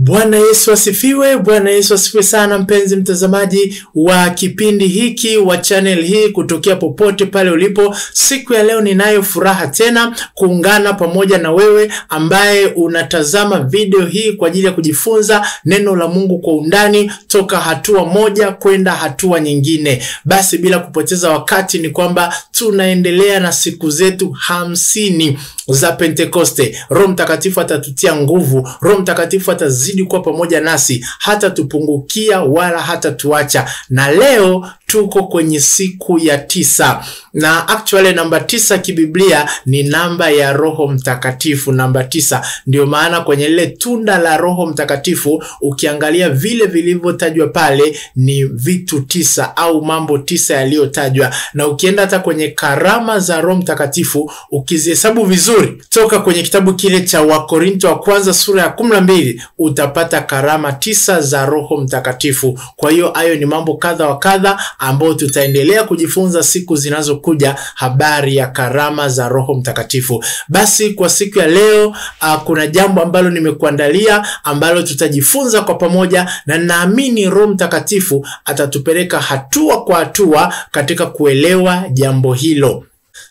Bwana Yesu asifiwe. Bwana Yesu asifiwe sana, mpenzi mtazamaji wa kipindi hiki wa channel hii kutokea popote pale ulipo. Siku ya leo ninayo furaha tena kuungana pamoja na wewe ambaye unatazama video hii kwa ajili ya kujifunza neno la Mungu kwa undani toka hatua moja kwenda hatua nyingine. Basi bila kupoteza wakati ni kwamba tunaendelea na siku zetu 50 za Pentekoste. Roho Mtakatifu atatutia nguvu, Roho Mtakatifu atazidi kuwa pamoja nasi, hata tupungukia wala hata tuacha. Na leo tuko kwenye siku ya 9. Na actually namba 9 kibiblia ni namba ya Roho Mtakatifu, namba 9. Ndio maana kwenye ile tunda la Roho Mtakatifu ukiangalia vile vilivyotajwa pale ni vitu 9 au mambo 9 yaliyotajwa. Na ukienda hata kwenye karama za Roho Mtakatifu ukizihesabu vizuri toka kwenye kitabu kile cha Wakorinto wa kwanza sura ya 12 utapata karama 9 za Roho Mtakatifu. Kwa hiyo hayo ni mambo kadha wa kadha ambao tutaendelea kujifunza siku zinazokuja, habari ya karama za Roho Mtakatifu. Basi kwa siku ya leo kuna jambo ambalo nimekuandalia ambalo tutajifunza kwa pamoja, na naamini Roho Mtakatifu atatupeleka hatua kwa hatua katika kuelewa jambo hilo.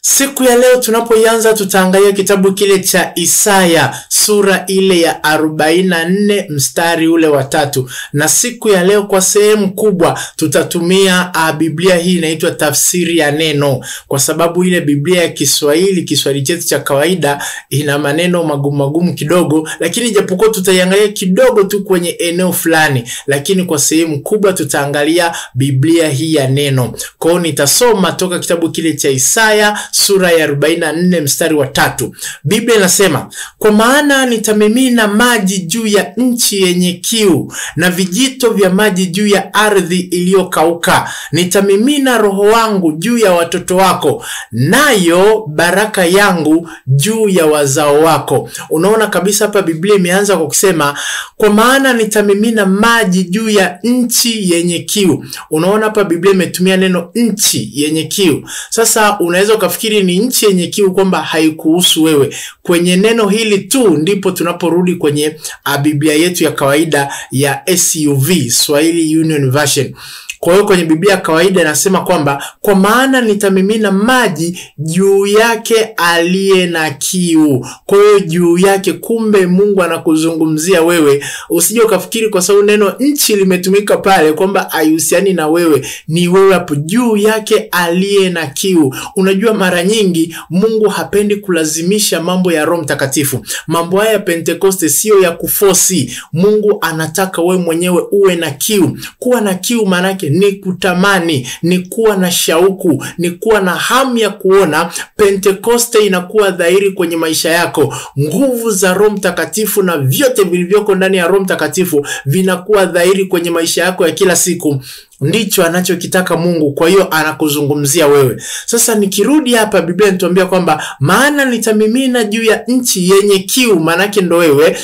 Siku ya leo tunapoanza tutaangalia kitabu kile cha Isaya sura ile ya 44 mstari ule wa 3. Na siku ya leo kwa sehemu kubwa tutatumia Biblia hii inaitwa tafsiri ya neno, kwa sababu ile Biblia ya Kiswahili chetu cha kawaida ina maneno magumu kidogo, lakini japokuwa tutaiangalia kidogo tu kwenye eneo fulani, lakini kwa sehemu kubwa tutaangalia Biblia hii ya neno. Kwa hiyo nitasoma toka kitabu kile cha Isaya sura ya 44 mstari wa 3. Biblia inasema, kwa maana nitamimina maji juu ya nchi yenye kiu na vijito vya maji juu ya ardhi iliyokauka. Nitamimina roho wangu juu ya watoto wako, nayo baraka yangu juu ya wazao wako. Unaona kabisa hapa Biblia imeanza kwa kusema kwa maana nitamimina maji juu ya nchi yenye kiu. Unaona hapa Biblia imetumia neno nchi yenye kiu. Sasa unaweza ukafikiri ni nchi yenye kiu kwamba haikuhusu wewe. Kwenye neno hili tu ndipo tunaporudi kwenye Biblia yetu ya kawaida ya SUV, Swahili Union Version. Kwa hiyo kwenye Biblia kawaida inasema kwamba kwa maana nitamimina maji juu yake aliye na kiu. Kwa hiyo juu yake, kumbe Mungu anakuzungumzia wewe. Usije ukafikiri kwa sababu neno nchi limetumika pale kwamba haihusiani na wewe, ni wewe hapo juu yake aliye na kiu. Unajua mara nyingi Mungu hapendi kulazimisha mambo ya Roho Mtakatifu. Mambo haya ya Pentekoste sio ya kufosi. Mungu anataka wewe mwenyewe uwe na kiu. Kuwa na kiu maana yake ni kutamani, ni kuwa na shauku, ni kuwa na hamu ya kuona Pentekoste inakuwa dhahiri kwenye maisha yako. Nguvu za Roho Mtakatifu na vyote vilivyoko ndani ya Roho Mtakatifu vinakuwa dhahiri kwenye maisha yako ya kila siku. Ndicho anachokitaka Mungu. Kwa hiyo anakuzungumzia wewe. Sasa nikirudi hapa, Biblia inatuambia kwamba maana nitamimina juu ya nchi yenye kiu, maana yake ndo wewe,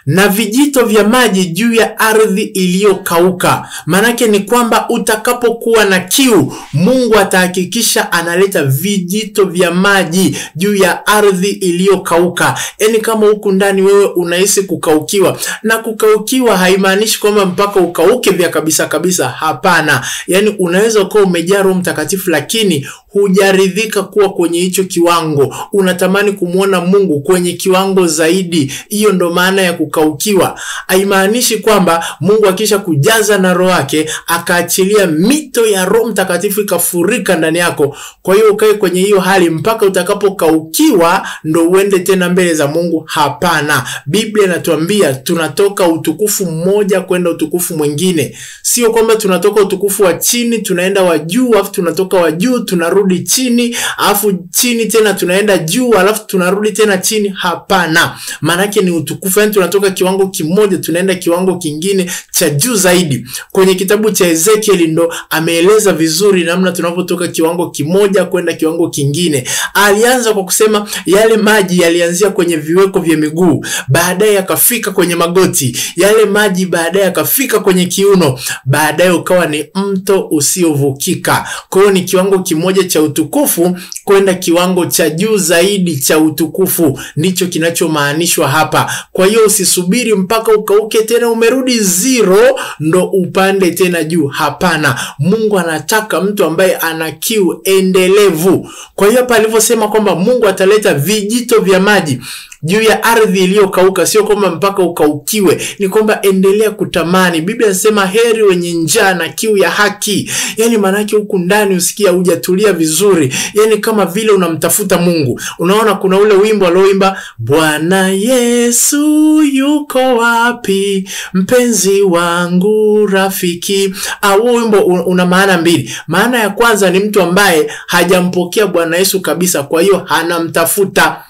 na vijito vya maji juu ya ardhi iliyokauka. Manake ni kwamba utakapokuwa na kiu, Mungu atahakikisha analeta vijito vya maji juu ya ardhi iliyokauka. Yaani kama huku ndani wewe unahisi kukaukiwa, na kukaukiwa haimaanishi kwamba mpaka ukauke vya kabisa, hapana. Yaani unaweza kuwa umejaa Roho Mtakatifu lakini hujaridhika kuwa kwenye hicho kiwango. Unatamani kumuona Mungu kwenye kiwango zaidi. Hiyo ndo maana ya kukaukiwa. Haimaanishi kwamba Mungu akisha kujaza na roho yake akaachilia mito ya Roho Mtakatifu ikafurika ndani yako, kwa hiyo ukae kwenye hiyo hali mpaka utakapokaukiwa ndo uende tena mbele za Mungu. Hapana. Biblia inatuambia tunatoka utukufu mmoja kwenda utukufu mwingine. Sio kwamba tunatoka utukufu wa chini tunaenda wa juu, alafu tunatoka wa juu tunarudi chini, alafu chini tena tunaenda juu, alafu tunarudi tena chini. Hapana. Maana yake ni utukufu, yani tunatoka kiwango kimoja tunaenda kiwango kingine cha juu zaidi. Kwenye kitabu cha Ezekiel ndo ameeleza vizuri namna tunapotoka kiwango kimoja kwenda kiwango kingine. Alianza kwa kusema yale maji yalianzia kwenye viweko vya miguu, baadaye yakafika kwenye magoti, yale maji baadaye yakafika kwenye kiuno, baadaye ukawa ni mto usiovukika. Kwa hiyo ni kiwango kimoja cha utukufu kwenda kiwango cha juu zaidi cha utukufu, ndicho kinachomaanishwa hapa. Kwa hiyo usisubiri mpaka ukauke tena umerudi zero ndo upande tena juu. Hapana, Mungu anataka mtu ambaye ana kiu endelevu. Kwa hiyo hapa alivyosema kwamba Mungu ataleta vijito vya maji juu ya ardhi iliyokauka, sio kwamba mpaka ukaukiwe, ni kwamba endelea kutamani. Biblia inasema heri wenye njaa na kiu ya haki. Yani manake huku ndani usikia hujatulia vizuri, yani kama vile unamtafuta Mungu. Unaona kuna ule wimbo alioimba, Bwana Yesu yuko wapi, mpenzi wangu rafiki. Huo wimbo una maana mbili. Maana ya kwanza ni mtu ambaye hajampokea Bwana Yesu kabisa, kwa hiyo anamtafuta.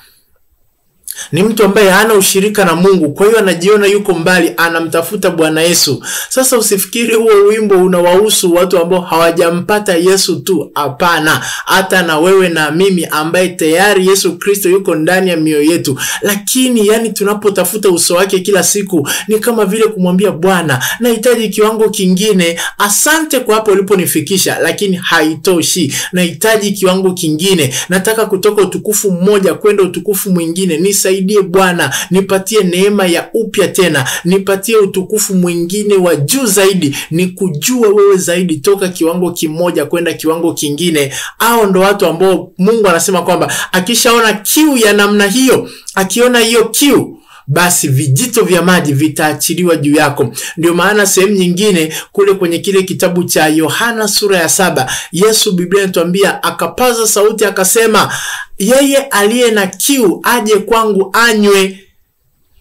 Ni mtu ambaye hana ushirika na Mungu, kwa hiyo anajiona yuko mbali, anamtafuta Bwana Yesu. Sasa usifikiri huo wimbo unawahusu watu ambao hawajampata Yesu tu. Hapana, hata na wewe na mimi ambaye tayari Yesu Kristo yuko ndani ya mioyo yetu. Lakini yani tunapotafuta uso wake kila siku, ni kama vile kumwambia Bwana, nahitaji kiwango kingine. Asante kwa hapo uliponifikisha, lakini haitoshi. Nahitaji kiwango kingine. Nataka kutoka utukufu mmoja kwenda utukufu mwingine. Nisaidie Bwana, nipatie neema ya upya tena, nipatie utukufu mwingine wa juu zaidi, nikujue wewe zaidi, toka kiwango kimoja kwenda kiwango kingine. Hao ndo watu ambao Mungu anasema kwamba akishaona kiu ya namna hiyo, akiona hiyo kiu, basi vijito vya maji vitaachiliwa juu yako. Ndio maana sehemu nyingine kule kwenye kile kitabu cha Yohana sura ya 7, Yesu, Biblia inatuambia, akapaza sauti akasema, yeye aliye na kiu aje kwangu anywe.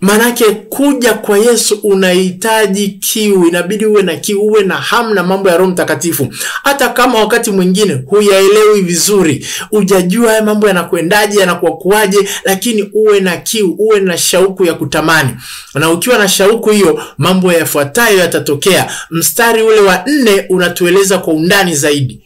Manake kuja kwa Yesu unahitaji kiu, inabidi uwe na kiu, uwe na hamu na mambo ya Roho Mtakatifu. Hata kama wakati mwingine huyaelewi vizuri, hujajua haya mambo yanakwendaje, yanakuwa kuaje, lakini uwe na kiu, uwe na shauku ya kutamani. Na ukiwa na shauku hiyo, mambo yafuatayo yatatokea. Mstari ule wa 4 unatueleza kwa undani zaidi.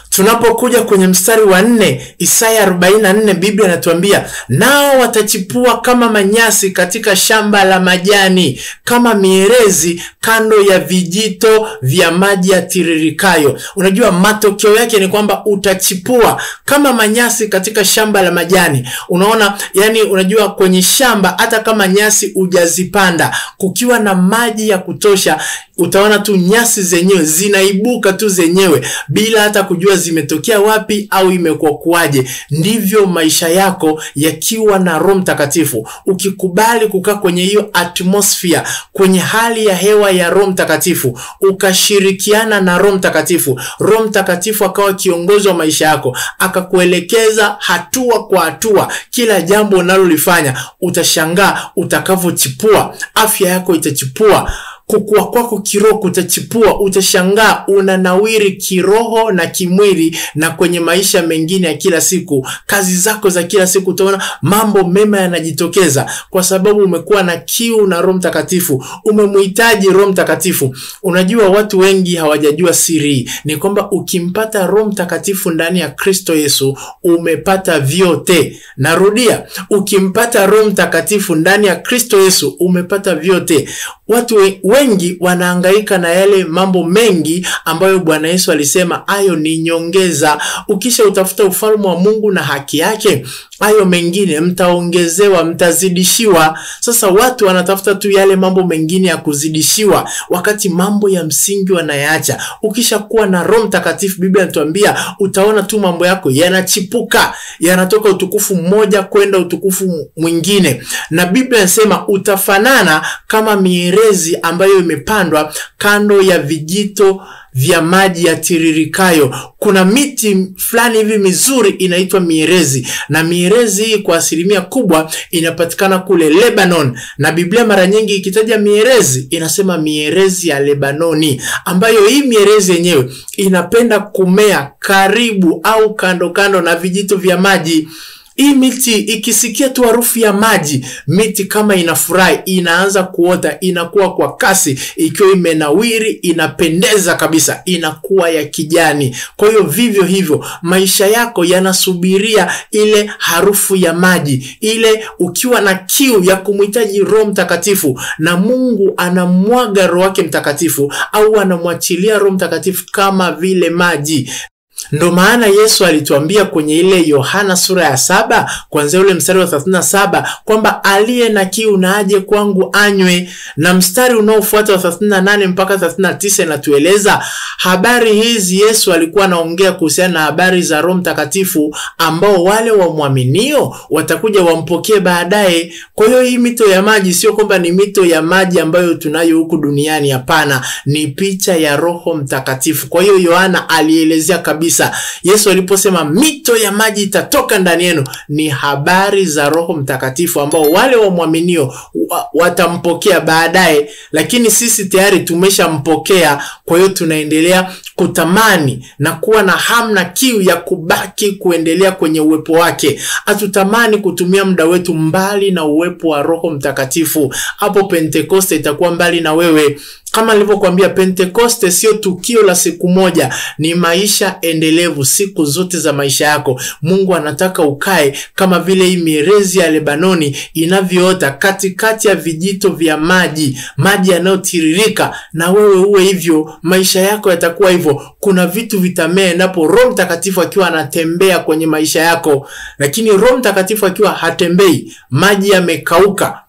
Tunapokuja kwenye mstari wa 4, Isaya 44, Biblia inatuambia, nao watachipua kama manyasi katika shamba la majani, kama mierezi kando ya vijito vya maji yatiririkayo. Unajua matokeo yake ni kwamba utachipua kama manyasi katika shamba la majani. Unaona, yani unajua kwenye shamba hata kama nyasi hujazipanda, kukiwa na maji ya kutosha, utaona tu nyasi zenyewe zinaibuka tu zenyewe bila hata kujua zimetokea wapi au imekuwa kuaje. Ndivyo maisha yako yakiwa na Roho Mtakatifu. Ukikubali kukaa kwenye hiyo atmosphere, kwenye hali ya hewa ya Roho Mtakatifu, ukashirikiana na Roho Mtakatifu, Roho Mtakatifu akawa kiongozi wa maisha yako, akakuelekeza hatua kwa hatua kila jambo unalolifanya, utashangaa utakavyochipua. Afya yako itachipua, kukua kwako kiroho kutachipua, utashangaa unanawiri kiroho na kimwili, na kwenye maisha mengine ya kila siku, kazi zako za kila siku, utaona mambo mema yanajitokeza kwa sababu umekuwa na kiu na Roho Mtakatifu, umemhitaji Roho Mtakatifu. Unajua watu wengi hawajajua siri, ni kwamba ukimpata Roho Mtakatifu ndani ya Kristo Yesu, umepata vyote. Narudia, ukimpata Roho Mtakatifu ndani ya Kristo Yesu, umepata vyote. Watu wengi wanahangaika na yale mambo mengi ambayo Bwana Yesu alisema ayo ni nyongeza. Ukisha utafuta ufalme wa Mungu na haki yake, ayo mengine mtaongezewa, mtazidishiwa. Sasa watu wanatafuta tu yale mambo mengine ya kuzidishiwa, wakati mambo ya msingi wanayaacha. Ukisha kuwa na Roho Mtakatifu, Biblia inatuambia, utaona tu mambo yako yanachipuka, yanatoka utukufu mmoja kwenda utukufu mwingine. Na Biblia inasema utafanana kama mierezi ambayo imepandwa kando ya vijito vya maji yatiririkayo. Kuna miti fulani hivi mizuri inaitwa mierezi, na mierezi hii kwa asilimia kubwa inapatikana kule Lebanon. Na Biblia mara nyingi ikitaja mierezi inasema mierezi ya Lebanoni, ambayo hii mierezi yenyewe inapenda kumea karibu au kando kando na vijito vya maji. Hii miti ikisikia tu harufu ya maji, miti kama inafurahi, inaanza kuota, inakuwa kwa kasi, ikiwa imenawiri, inapendeza kabisa, inakuwa ya kijani. Kwa hiyo vivyo hivyo maisha yako yanasubiria ile harufu ya maji, ile ukiwa na kiu ya kumhitaji Roho Mtakatifu, na Mungu anamwaga Roho wake Mtakatifu au anamwachilia Roho Mtakatifu kama vile maji. Ndo maana Yesu alituambia kwenye ile Yohana sura ya 7 kuanzia ule mstari wa 37 kwamba aliye na kiu na aje kwangu anywe, na mstari unaofuata wa 38 mpaka 39 inatueleza habari hizi. Yesu alikuwa anaongea kuhusiana na habari za Roho Mtakatifu ambao wale wamwaminio watakuja wampokee baadaye. Kwa hiyo hii mito ya maji sio kwamba ni mito ya maji ambayo tunayo huku duniani, hapana, ni picha ya Roho Mtakatifu. Kwa hiyo Yohana alielezea kabisa, Yesu aliposema mito ya maji itatoka ndani yenu, ni habari za Roho Mtakatifu ambao wale wamwaminio watampokea baadaye, lakini sisi tayari tumeshampokea. Kwa hiyo tunaendelea kutamani na kuwa na hamu na kiu ya kubaki kuendelea kwenye uwepo wake. Hatutamani kutumia muda wetu mbali na uwepo wa Roho Mtakatifu. Hapo Pentekoste itakuwa mbali na wewe. Kama nilivyokuambia, Pentekoste sio tukio la siku moja, ni maisha endelevu siku zote za maisha yako. Mungu anataka ukae kama vile hii mierezi ya Lebanoni inavyoota katikati ya vijito vya maji, maji yanayotiririka, na wewe uwe hivyo. Maisha yako yatakuwa hivyo. Kuna vitu vitamea endapo Roho Mtakatifu akiwa anatembea kwenye maisha yako, lakini Roho Mtakatifu akiwa hatembei, maji yamekauka.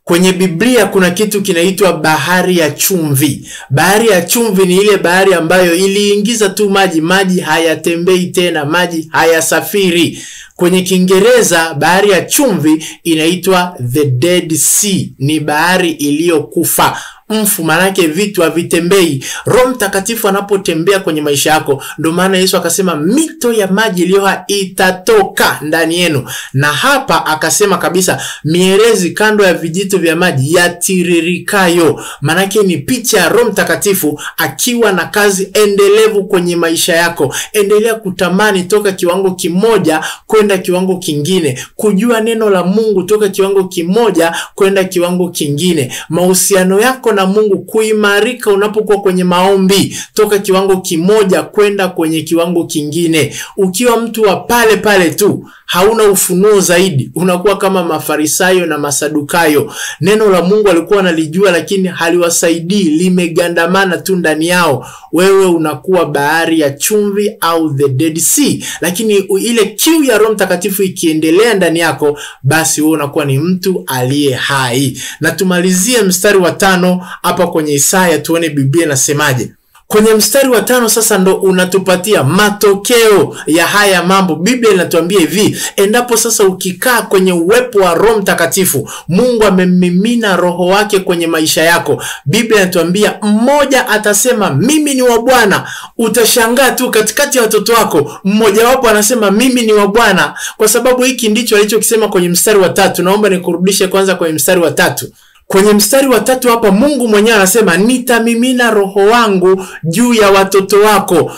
Kwenye Biblia kuna kitu kinaitwa bahari ya chumvi. Bahari ya chumvi ni ile bahari ambayo iliingiza tu maji, maji hayatembei tena, maji hayasafiri. Kwenye Kiingereza bahari ya chumvi inaitwa the Dead Sea, ni bahari iliyokufa. Mfu, manake vitu havitembei. Roho Mtakatifu anapotembea kwenye maisha yako, ndio maana Yesu akasema mito ya maji iliyo itatoka ndani yenu. Na hapa akasema kabisa mierezi kando ya vijito vya maji yatiririkayo, manake ni picha ya Roho Mtakatifu akiwa na kazi endelevu kwenye maisha yako. Endelea kutamani toka kiwango kimoja kwenda kiwango kingine, kujua neno la Mungu toka kiwango kimoja kwenda kiwango kingine. Mahusiano yako na Mungu kuimarika unapokuwa kwenye maombi, toka kiwango kimoja kwenda kwenye kiwango kingine. Ukiwa mtu wa pale pale tu, hauna ufunuo zaidi, unakuwa kama Mafarisayo na Masadukayo. Neno la Mungu alikuwa analijua lakini haliwasaidii, limegandamana tu ndani yao. Wewe unakuwa bahari ya chumvi au the Dead Sea. Lakini ile kiu ya Roho Mtakatifu ikiendelea ndani yako, basi wewe unakuwa ni mtu aliye hai. Na tumalizie mstari wa 5 hapa kwenye Isaya, tuone Biblia inasemaje. Kwenye mstari wa 5 sasa ndo unatupatia matokeo ya haya mambo. Biblia inatuambia hivi, endapo sasa ukikaa kwenye uwepo wa Roho Mtakatifu, Mungu amemimina Roho wake kwenye maisha yako. Biblia inatuambia mmoja atasema mimi ni wa Bwana. Utashangaa tu katikati ya watoto wako mmoja wapo anasema mimi ni wa Bwana, kwa sababu hiki ndicho alichokisema kwenye mstari wa 3. Naomba nikurudishe kwanza kwenye mstari wa 3. Kwenye mstari wa 3 hapa Mungu mwenyewe anasema nitamimina Roho wangu juu ya watoto wako.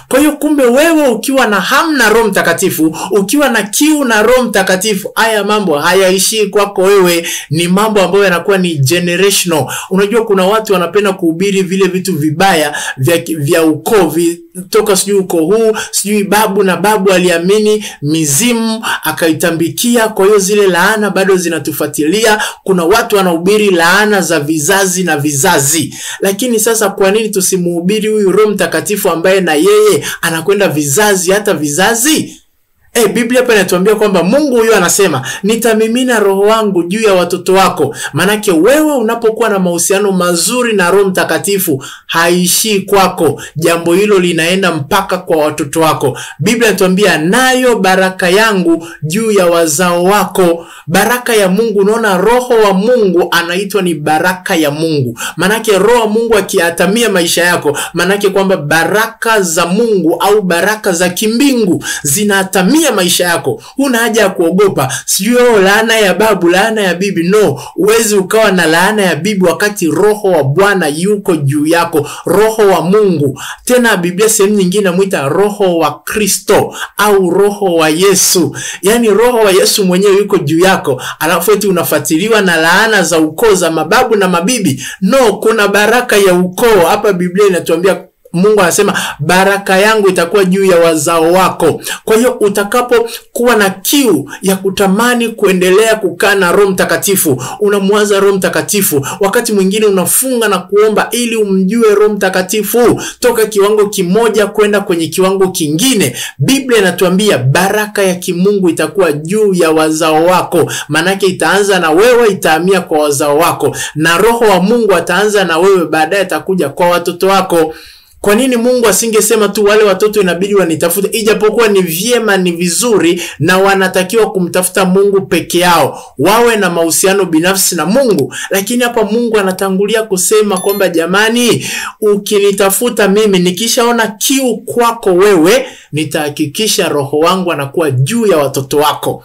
Kwa hiyo kumbe wewe ukiwa na hamu na Roho Mtakatifu, ukiwa na kiu na Roho Mtakatifu, haya mambo hayaishii kwako wewe, ni mambo ambayo yanakuwa ni generational. Unajua kuna watu wanapenda kuhubiri vile vitu vibaya vya ukoo, toka sijui ukoo huu, sijui babu na babu aliamini mizimu akaitambikia, kwa hiyo zile laana bado zinatufuatilia. Kuna watu wanahubiri laana za vizazi na vizazi. Lakini sasa kwa nini tusimuhubiri huyu Roho Mtakatifu ambaye na yeye anakwenda vizazi hata vizazi? Biblia hapa inatuambia kwamba Mungu huyo anasema nitamimina Roho wangu juu ya watoto wako. Manake wewe unapokuwa na mahusiano mazuri na Roho Mtakatifu, haishii kwako. Jambo hilo linaenda mpaka kwa watoto wako. Biblia inatuambia nayo baraka yangu juu ya wazao wako. Baraka ya Mungu, unaona Roho wa Mungu anaitwa ni baraka ya Mungu. Manake Roho wa Mungu akiatamia maisha yako, manake kwamba baraka za Mungu au baraka za kimbingu zinaatamia simamia maisha yako. Huna haja ya kuogopa sijui laana ya babu, laana ya bibi. No, uwezi ukawa na laana ya bibi wakati roho wa Bwana yuko juu yako, roho wa Mungu. Tena Biblia sehemu nyingine muita roho wa Kristo au roho wa Yesu. Yani roho wa Yesu mwenyewe yuko juu yako, alafu eti unafuatiliwa na laana za ukoo za mababu na mabibi. No, kuna baraka ya ukoo. Hapa Biblia inatuambia, Mungu anasema baraka yangu itakuwa juu ya wazao wako. Kwa hiyo utakapo kuwa na kiu ya kutamani kuendelea kukaa na Roho Mtakatifu, unamwaza Roho Mtakatifu, wakati mwingine unafunga na kuomba ili umjue Roho Mtakatifu, toka kiwango kimoja kwenda kwenye kiwango kingine. Biblia inatuambia baraka ya kimungu itakuwa juu ya wazao wako. Manake itaanza na wewe, itahamia kwa wazao wako, na Roho wa Mungu ataanza na wewe, baadaye atakuja kwa watoto wako. Kwa nini Mungu asingesema tu wale watoto inabidi wanitafute? Ijapokuwa ni vyema, ni vizuri, na wanatakiwa kumtafuta Mungu peke yao, wawe na mahusiano binafsi na Mungu. Lakini hapa Mungu anatangulia kusema kwamba jamani, ukinitafuta mimi, nikishaona kiu kwako wewe, nitahakikisha roho wangu anakuwa juu ya watoto wako.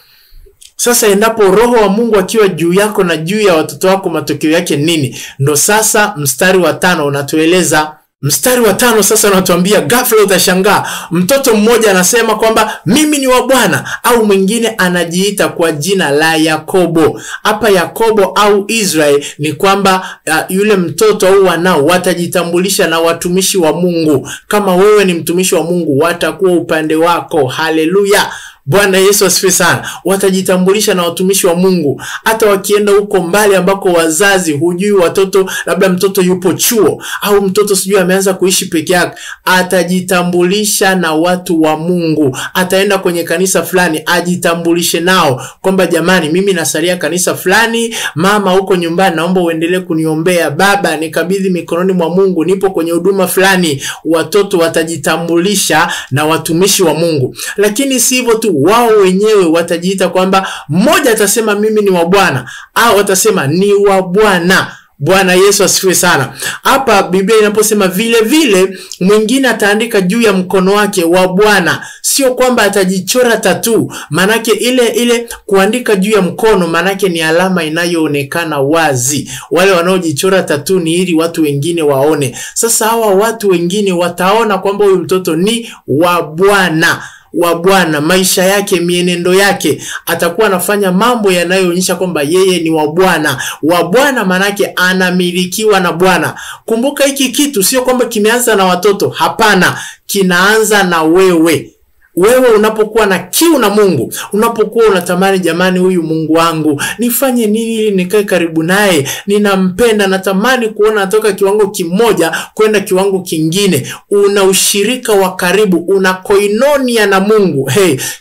Sasa endapo roho wa Mungu akiwa juu yako na juu ya watoto wako, matokeo yake nini? Ndo sasa mstari wa 5 unatueleza. Mstari wa 5 sasa unatuambia, ghafla utashangaa, mtoto mmoja anasema kwamba mimi ni wa Bwana, au mwingine anajiita kwa jina la Yakobo. Hapa Yakobo au Israel ni kwamba yule mtoto au wanao watajitambulisha na watumishi wa Mungu. Kama wewe ni mtumishi wa Mungu, watakuwa upande wako. Haleluya. Bwana Yesu asifiwe sana. Watajitambulisha na watumishi wa Mungu. Hata wakienda huko mbali ambako wazazi hujui watoto, labda mtoto yupo chuo au mtoto sijui ameanza kuishi peke yake, atajitambulisha na watu wa Mungu. Ataenda kwenye kanisa fulani, ajitambulishe nao kwamba jamani, mimi nasalia kanisa fulani, mama huko nyumbani naomba uendelee kuniombea, baba nikabidhi mikononi mwa Mungu, nipo kwenye huduma fulani. Watoto watajitambulisha na watumishi wa Mungu. Lakini si hivyo tu, wao wenyewe watajiita kwamba, mmoja atasema mimi ni wa Bwana, au watasema ni wa Bwana. Bwana Yesu asifiwe sana. Hapa Biblia inaposema vile vile, mwingine ataandika juu ya mkono wake wa Bwana. Sio kwamba atajichora tattoo. Manake ile kuandika juu ya mkono, manake ni alama inayoonekana wazi. Wale wanaojichora tattoo ni ili watu wengine waone. Sasa hawa watu wengine wataona kwamba huyu mtoto ni wa Bwana. Wa Bwana, maisha yake, mienendo yake, atakuwa anafanya mambo yanayoonyesha kwamba yeye ni wa Bwana. Wa Bwana manake anamilikiwa na Bwana. Kumbuka hiki kitu sio kwamba kimeanza na watoto, hapana, kinaanza na wewe. Wewe unapokuwa na kiu na Mungu, unapokuwa unatamani jamani, huyu Mungu wangu nifanye nini ili nikae karibu naye, ninampenda, natamani kuona atoka kiwango kimoja kwenda kiwango kingine, una ushirika wa karibu, una koinonia na Mungu.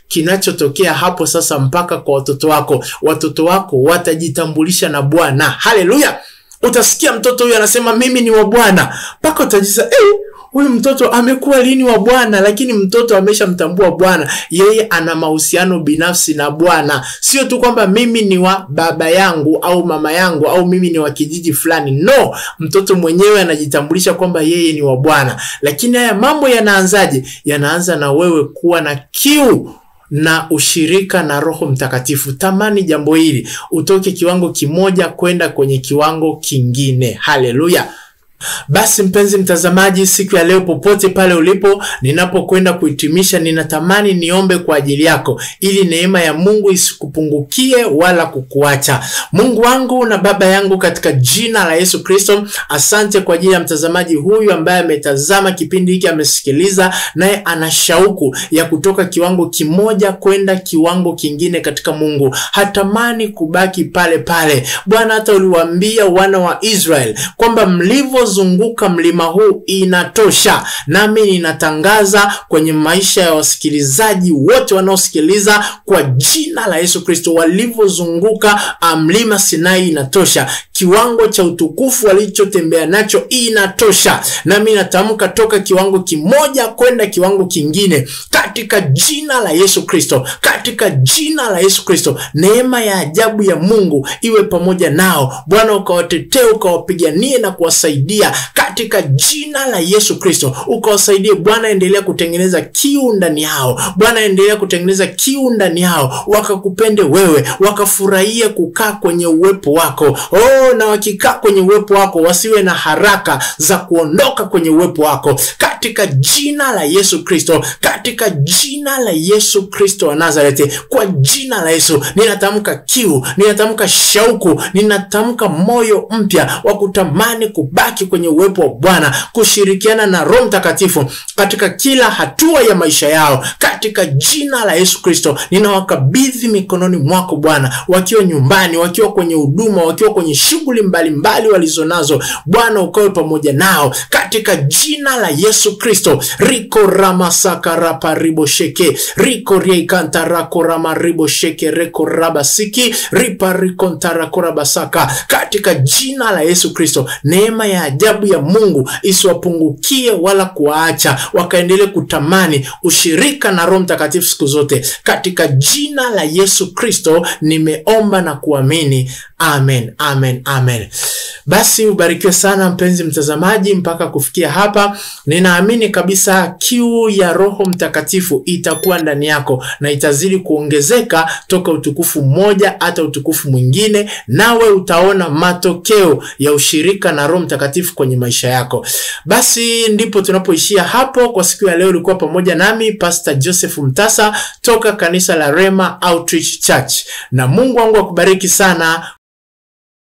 Kinachotokea hapo sasa mpaka kwa watoto wako watajitambulisha na Bwana. Haleluya. Utasikia mtoto huyu anasema mimi ni wa Bwana, mpaka utajisa huyu mtoto amekuwa lini wa Bwana? Lakini mtoto ameshamtambua Bwana. Yeye ana mahusiano binafsi na Bwana. Sio tu kwamba mimi ni wa baba yangu au mama yangu au mimi ni wa kijiji fulani. No, mtoto mwenyewe anajitambulisha kwamba yeye ni wa Bwana. Lakini haya mambo yanaanzaje? Yanaanza na wewe kuwa na kiu na ushirika na Roho Mtakatifu. Tamani jambo hili, utoke kiwango kimoja kwenda kwenye kiwango kingine. Haleluya. Basi mpenzi mtazamaji, siku ya leo popote pale ulipo, ninapokwenda kuhitimisha, ninatamani niombe kwa ajili yako ili neema ya Mungu isikupungukie wala kukuacha. Mungu wangu na Baba yangu, katika jina la Yesu Kristo, asante kwa ajili ya mtazamaji huyu ambaye ametazama kipindi hiki, amesikiliza, naye ana shauku ya kutoka kiwango kimoja kwenda kiwango kingine katika Mungu. Hatamani kubaki pale pale. Bwana, hata uliwaambia wana wa Israel kwamba mlivozunguka mlima huu inatosha. Nami ninatangaza kwenye maisha ya wasikilizaji wote wanaosikiliza, kwa jina la Yesu Kristo, walivozunguka mlima Sinai inatosha. Kiwango cha utukufu walichotembea nacho inatosha. Nami natamka toka kiwango kimoja kwenda kiwango kingine katika jina la Yesu Kristo. Katika jina la Yesu Kristo, neema ya ajabu ya Mungu iwe pamoja nao. Bwana, ukawatetee, ukawapiganie na kuwasaidia ukawasaidia katika jina la Yesu Kristo. Ukawasaidie Bwana, endelea kutengeneza kiu ndani yao. Bwana, endelea kutengeneza kiu ndani yao, wakakupende wewe, wakafurahia kukaa kwenye uwepo wako. Na wakikaa kwenye uwepo wako wasiwe na haraka za kuondoka kwenye uwepo wako, katika jina la Yesu Kristo, katika jina la Yesu Kristo wa Nazareti. Kwa jina la Yesu ninatamka kiu, ninatamka shauku, ninatamka moyo mpya wa kutamani kubaki kwenye uwepo wa Bwana, kushirikiana na Roho Mtakatifu katika kila hatua ya maisha yao. Katika jina la Yesu Kristo ninawakabidhi mikononi mwako Bwana, wakiwa nyumbani, wakiwa kwenye huduma, wakiwa kwenye shughuli mbalimbali walizonazo. Bwana, ukawe pamoja nao katika jina la Yesu Kristo. Riko ramasaka rapa ribo sheke, riko riekanta rako rama ribo sheke, reko rabasiki, ripa rikontara korabasaka. Katika jina la Yesu Kristo, neema ya ajabu ya Mungu isiwapungukie wala kuwaacha, wakaendelee kutamani ushirika na Roho Mtakatifu siku zote. Katika jina la Yesu Kristo nimeomba na kuamini. Amen, amen, amen. Basi ubarikiwe sana mpenzi mtazamaji mpaka kufikia hapa. Ninaamini kabisa kiu ya Roho Mtakatifu itakuwa ndani yako na itazidi kuongezeka toka utukufu mmoja hata utukufu mwingine, nawe utaona matokeo ya ushirika na Roho Mtakatifu kwenye maisha yako. Basi ndipo tunapoishia hapo kwa siku ya leo. Ulikuwa pamoja nami Pastor Joseph Mtasa toka kanisa la Rema Outreach Church, na Mungu wangu akubariki sana.